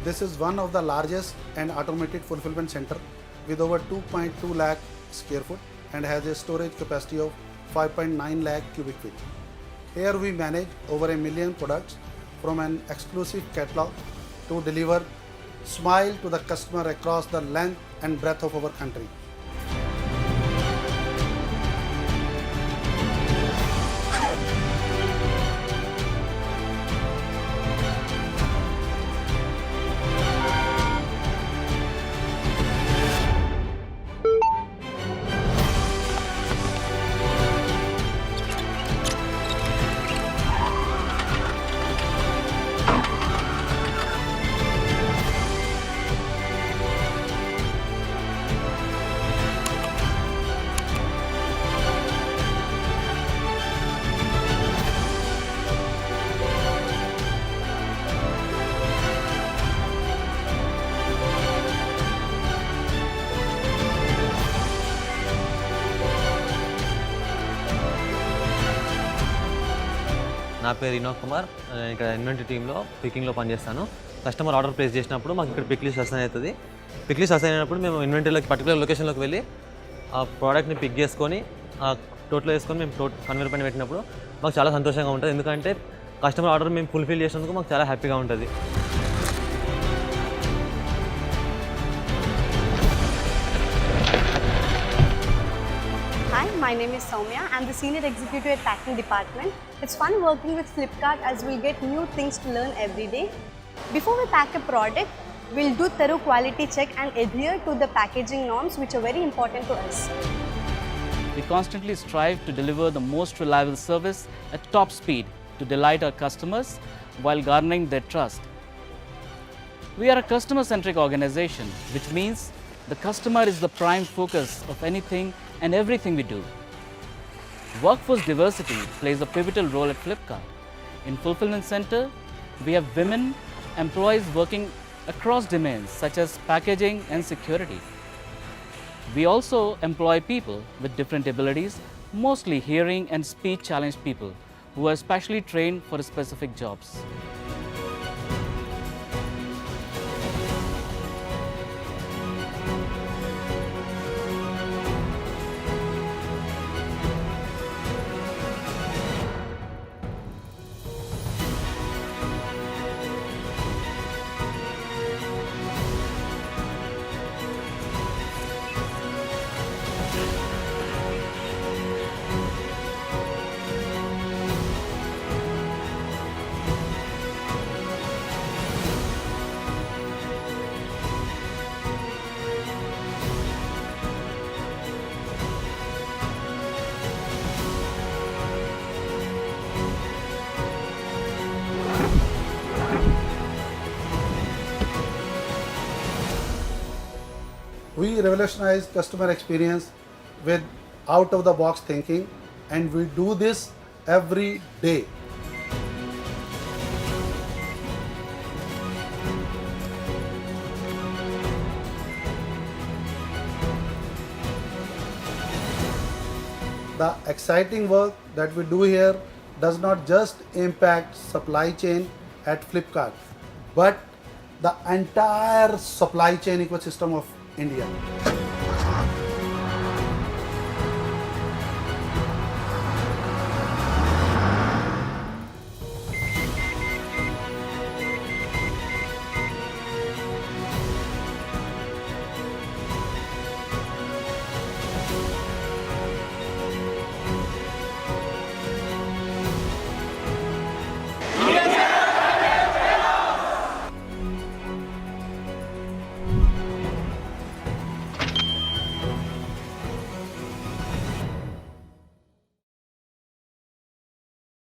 This is one of the largest and automated fulfillment center with over 2.2 lakh square foot and has a storage capacity of 5.9 lakh cubic feet. Here we manage over 1 million products from an exclusive catalog to deliver smile to the customer across the length and breadth of our country. నా పేరు వినోద్ కుమార్. నేను ఇక్కడ inventory టీంలో పికింగ్లో పనిచేస్తాను. Customer order place చేసినప్పుడు మాకు ఇక్కడ pick list assign అవుతుంది. పిక్ లిస్ట్ అసైన్ అయినప్పుడు మేము ఇన్వెంటరీలోకి పర్టికులర్ లొకేషన్లోకి వెళ్ళి ఆ ప్రోడక్ట్ని పిక్ చేసుకొని ఆ టోటల్ వేసుకొని మేము కన్వేర్ పైన పెట్టినప్పుడు మాకు చాలా సంతోషంగా ఉంటుంది. ఎందుకంటే కస్టమర్ ఆర్డర్ మేము ఫుల్ఫిల్ చేసినందుకు మాకు చాలా హ్యాపీగా ఉంటుంది. Hi, my name is Soumya. I'm the Senior Executive at Packing Department. It's fun working with Flipkart as we'll get new things to learn every day. Before we pack a product, we'll do thorough quality check and adhere to the packaging norms which are very important to us. We constantly strive to deliver the most reliable service at top speed to delight our customers while garnering their trust. We are a customer-centric organization, which means the customer is the prime focus of anything and everything we do. Workforce diversity plays a pivotal role at Flipkart. In Fulfillment Center, we have women employees working across domains such as packaging and security. We also employ people with different abilities, mostly hearing and speech challenged people who are specially trained for specific jobs. We revolutionize customer experience with out-of-the-box thinking, and we do this every day. The exciting work that we do here does not just impact supply chain at Flipkart, but the entire supply chain ecosystem of India.